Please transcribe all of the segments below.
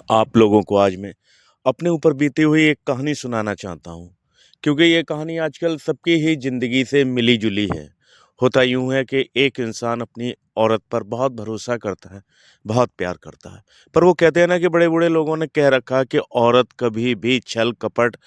आप लोगों को आज मैं अपने ऊपर बीती हुई एक कहानी सुनाना चाहता हूँ, क्योंकि ये कहानी आजकल सबकी ही ज़िंदगी से मिली-जुली है। होता यूँ है कि एक इंसान अपनी औरत पर बहुत भरोसा करता है, बहुत प्यार करता है। पर वो कहते हैं ना कि बड़े-बूढ़े लोगों ने कह रखा है कि औरत कभी भी छल, कपट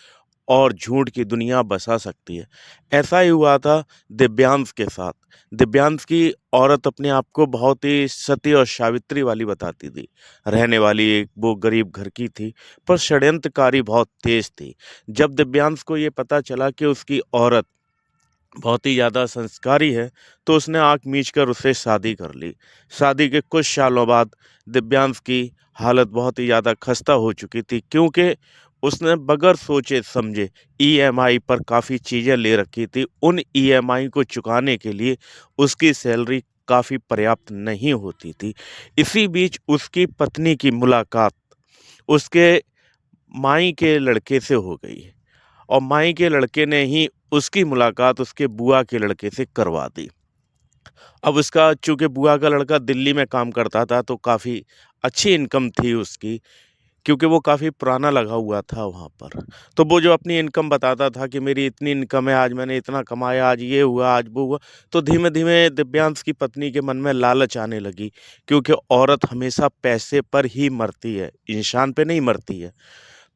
और झूठ की दुनिया बसा सकती है। ऐसा ही हुआ था दिव्यांश के साथ। दिव्यांश की औरत अपने आप को बहुत ही सती और सावित्री वाली बताती थी। रहने वाली एक वो गरीब घर की थी, पर षड्यंत्रकारी बहुत तेज़ थी। जब दिव्यांश को ये पता चला कि उसकी औरत बहुत ही ज़्यादा संस्कारी है, तो उसने आँख मीच कर उससे शादी कर ली। शादी के कुछ सालों बाद दिव्यांश की हालत बहुत ही ज़्यादा खस्ता हो चुकी थी, क्योंकि उसने बगैर सोचे-समझे ईएमआई पर काफ़ी चीज़ें ले रखी थी। उन ईएमआई को चुकाने के लिए उसकी सैलरी काफ़ी पर्याप्त नहीं होती थी। इसी बीच उसकी पत्नी की मुलाकात उसके माई के लड़के से हो गई और माई के लड़के ने ही उसकी मुलाकात उसके बुआ के लड़के से करवा दी। अब उसका चूँकि बुआ का लड़का दिल्ली में काम करता था, तो काफ़ी अच्छी इनकम थी उसकी, क्योंकि वो काफ़ी पुराना लगा हुआ था वहाँ पर। तो वो जो अपनी इनकम बताता था कि मेरी इतनी इनकम है, आज मैंने इतना कमाया, आज ये हुआ, आज वो हुआ। तो धीमे-धीमे दिव्यांश की पत्नी के मन में लालच आने लगी, क्योंकि औरत हमेशा पैसे पर ही मरती है, इंसान पे नहीं मरती है।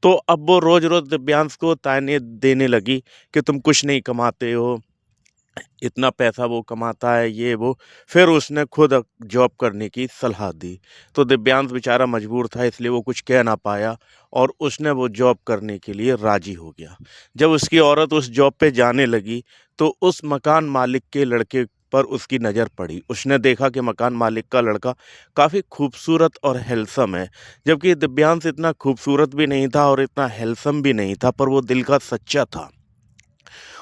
तो अब वो रोज़-रोज़ दिव्यांश को ताने देने लगी कि तुम कुछ नहीं कमाते हो, इतना पैसा वो कमाता है, ये वो। फिर उसने खुद जॉब करने की सलाह दी। तो दिव्यांश बेचारा मजबूर था, इसलिए वो कुछ कह ना पाया और उसने वो जॉब करने के लिए राज़ी हो गया। जब उसकी औरत उस जॉब पे जाने लगी, तो उस मकान मालिक के लड़के पर उसकी नज़र पड़ी। उसने देखा कि मकान मालिक का लड़का काफ़ी खूबसूरत और हैंडसम है, जबकि दिव्यांश इतना खूबसूरत भी नहीं था और इतना हैंडसम भी नहीं था, पर वो दिल का सच्चा था।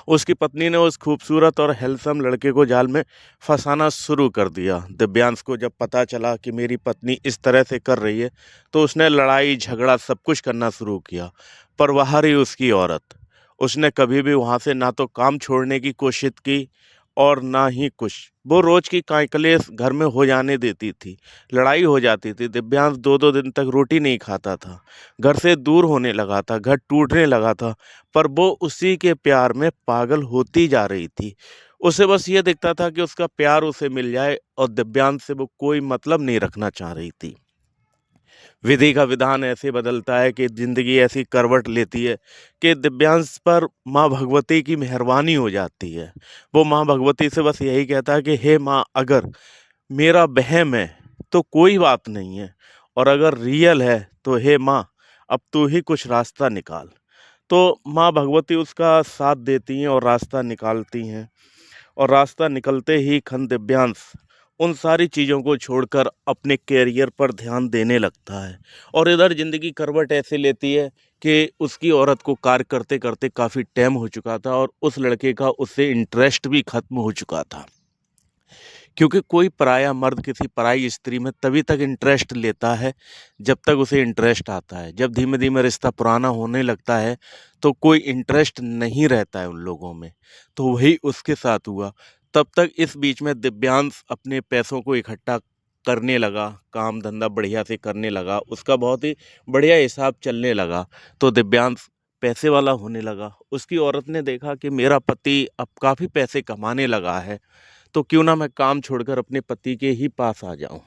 उसकी पत्नी ने उस खूबसूरत और हैंडसम लड़के को जाल में फंसाना शुरू कर दिया। दिव्यांश को जब पता चला कि मेरी पत्नी इस तरह से कर रही है, तो उसने लड़ाई झगड़ा सब कुछ करना शुरू किया। पर वहाँ रही उसकी औरत। उसने कभी भी वहाँ से ना तो काम छोड़ने की कोशिश की और ना ही कुछ। वो रोज की काय कलेश घर में हो जाने देती थी। लड़ाई हो जाती थी। दिव्यांश 2-2 दिन तक रोटी नहीं खाता था। घर से दूर होने लगा था, घर टूटने लगा था। पर वो उसी के प्यार में पागल होती जा रही थी। उसे बस ये दिखता था कि उसका प्यार उसे मिल जाए, और दिव्यांश से वो कोई मतलब नहीं रखना चाह रही थी। विधि का विधान ऐसे बदलता है कि ज़िंदगी ऐसी करवट लेती है कि दिव्यांश पर माँ भगवती की मेहरबानी हो जाती है। वो माँ भगवती से बस यही कहता है कि हे माँ, अगर मेरा वहम है तो कोई बात नहीं है, और अगर रियल है तो हे माँ, अब तू ही कुछ रास्ता निकाल। तो माँ भगवती उसका साथ देती हैं और रास्ता निकालती हैं, और रास्ता निकलते ही खन दिव्यांश उन सारी चीज़ों को छोड़कर अपने करियर पर ध्यान देने लगता है। और इधर ज़िंदगी करवट ऐसे लेती है कि उसकी औरत को कार्य करते-करते काफ़ी टाइम हो चुका था, और उस लड़के का उससे इंटरेस्ट भी ख़त्म हो चुका था। क्योंकि कोई पराया मर्द किसी पराई स्त्री में तभी तक इंटरेस्ट लेता है जब तक उसे इंटरेस्ट आता है। जब धीमे-धीमे रिश्ता पुराना होने लगता है, तो कोई इंटरेस्ट नहीं रहता है उन लोगों में। तो वही उसके साथ हुआ। तब तक इस बीच में दिव्यांश अपने पैसों को इकट्ठा करने लगा, काम-धंधा बढ़िया से करने लगा, उसका बहुत ही बढ़िया हिसाब चलने लगा। तो दिव्यांश पैसे वाला होने लगा। उसकी औरत ने देखा कि मेरा पति अब काफ़ी पैसे कमाने लगा है, तो क्यों ना मैं काम छोड़कर अपने पति के ही पास आ जाऊं।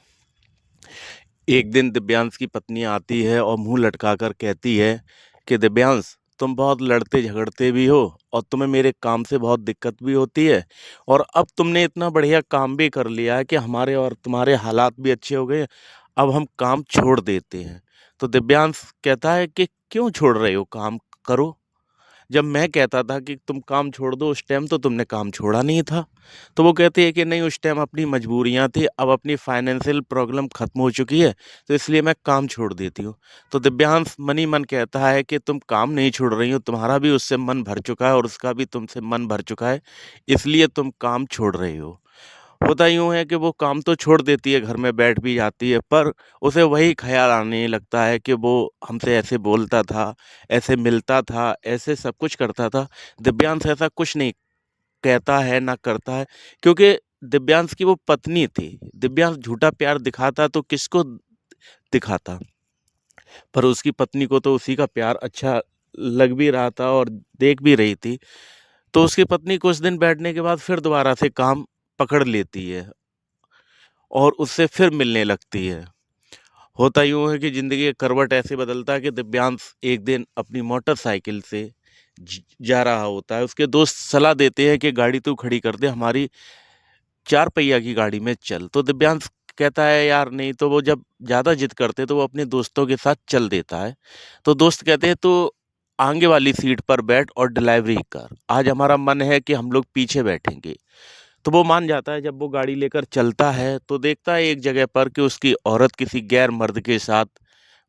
एक दिन दिव्यांश की पत्नी आती है और मुंह लटकाकर कहती है कि दिव्यांश, तुम बहुत लड़ते झगड़ते भी हो और तुम्हें मेरे काम से बहुत दिक्कत भी होती है, और अब तुमने इतना बढ़िया काम भी कर लिया है कि हमारे और तुम्हारे हालात भी अच्छे हो गए। अब हम काम छोड़ देते हैं। तो दिव्यांश कहता है कि क्यों छोड़ रहे हो, काम करो। जब मैं कहता था कि तुम काम छोड़ दो, उस टाइम तो तुमने काम छोड़ा नहीं था। तो वो कहती है कि नहीं, उस टाइम अपनी मजबूरियाँ थी, अब अपनी फाइनेंशियल प्रॉब्लम ख़त्म हो चुकी है, तो इसलिए मैं काम छोड़ देती हूँ। तो दिव्यांश मन ही मन कहता है कि तुम काम नहीं छोड़ रही हो, तुम्हारा भी उससे मन भर चुका है और उसका भी तुमसे मन भर चुका है, इसलिए तुम काम छोड़ रही हो। होता यूँ है कि वो काम तो छोड़ देती है, घर में बैठ भी जाती है, पर उसे वही ख़्याल आने लगता है कि वो हमसे ऐसे बोलता था, ऐसे मिलता था, ऐसे सब कुछ करता था। दिव्यांश ऐसा कुछ नहीं कहता है, ना करता है, क्योंकि दिव्यांश की वो पत्नी थी। दिव्यांश झूठा प्यार दिखाता तो किसको दिखाता? पर उसकी पत्नी को तो उसी का प्यार अच्छा लग भी रहा था और देख भी रही थी। तो उसकी पत्नी कुछ दिन बैठने के बाद फिर दोबारा से काम पकड़ लेती है और उससे फिर मिलने लगती है। होता यूँ है कि ज़िंदगी का करवट ऐसे बदलता है कि दिव्यांश एक दिन अपनी मोटरसाइकिल से जा रहा होता है। उसके दोस्त सलाह देते हैं कि गाड़ी तू खड़ी कर दे, हमारी 4 पहिया की गाड़ी में चल। तो दिव्यांश कहता है यार नहीं, तो वो जब ज़्यादा ज़िद करते तो वो अपने दोस्तों के साथ चल देता है। तो दोस्त कहते हैं तू आगे वाली सीट पर बैठ और ड्राइवरी कर, आज हमारा मन है कि हम लोग पीछे बैठेंगे। तो वो मान जाता है। जब वो गाड़ी लेकर चलता है तो देखता है एक जगह पर कि उसकी औरत किसी गैर मर्द के साथ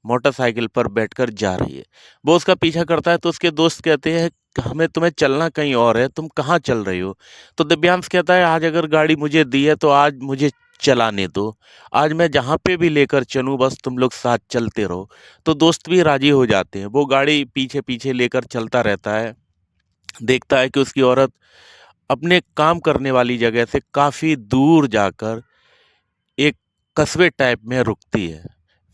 मोटरसाइकिल पर बैठकर जा रही है। वो उसका पीछा करता है तो उसके दोस्त कहते हैं हमें तुम्हें चलना कहीं और है, तुम कहाँ चल रही हो? तो दिव्यांश कहता है आज अगर गाड़ी मुझे दी है तो आज मुझे चलाने दो, आज मैं जहाँ पे भी लेकर चलूँ बस तुम लोग साथ चलते रहो। तो दोस्त भी राजी हो जाते हैं। वो गाड़ी पीछे पीछे लेकर चलता रहता है। देखता है कि उसकी औरत अपने काम करने वाली जगह से काफ़ी दूर जाकर एक कस्बे टाइप में रुकती है।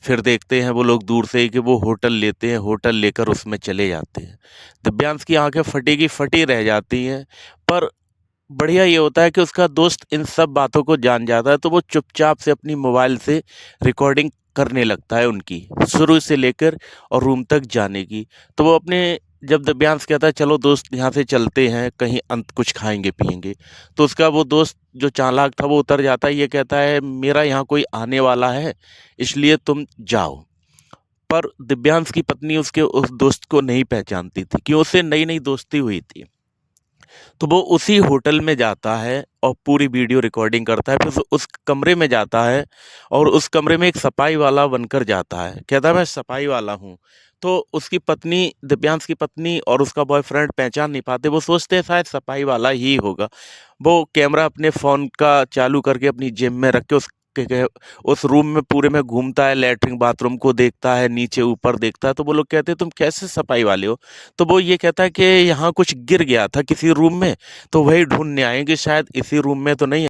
फिर देखते हैं वो लोग दूर से ही कि वो होटल लेते हैं, होटल लेकर उसमें चले जाते हैं। दिव्यांश की आंखें फटी की फटी रह जाती हैं। पर बढ़िया ये होता है कि उसका दोस्त इन सब बातों को जान जाता है तो वो चुपचाप से अपनी मोबाइल से रिकॉर्डिंग करने लगता है उनकी, शुरू से लेकर और रूम तक जाने की। तो वो अपने जब दिव्यांश कहता है चलो दोस्त यहाँ से चलते हैं, कहीं अंत कुछ खाएंगे पिएंगे, तो उसका वो दोस्त जो चालाक था वो उतर जाता है। ये कहता है मेरा यहाँ कोई आने वाला है, इसलिए तुम जाओ। पर दिव्यांश की पत्नी उसके उस दोस्त को नहीं पहचानती थी, क्यों? उससे नई नई दोस्ती हुई थी। तो वो उसी होटल में जाता है और पूरी वीडियो रिकॉर्डिंग करता है। फिर उस कमरे में जाता है और उस कमरे में एक सफाई वाला बनकर जाता है। कहता है मैं सफाई वाला हूँ। तो उसकी पत्नी, दिव्यांश की पत्नी और उसका बॉयफ्रेंड पहचान नहीं पाते। वो सोचते हैं शायद सफाई वाला ही होगा। वो कैमरा अपने फ़ोन का चालू करके अपनी जेब में रख के उस रूम में पूरे में घूमता है, लैट्रिन बाथरूम को देखता है, नीचे ऊपर देखता है। तो वो लोग कहते हैं तुम कैसे सफाई वाले हो? तो वो ये कहता है कि यहाँ कुछ गिर गया था किसी रूम में, तो वही ढूँढने आए हैं कि शायद इसी रूम में तो नहीं है।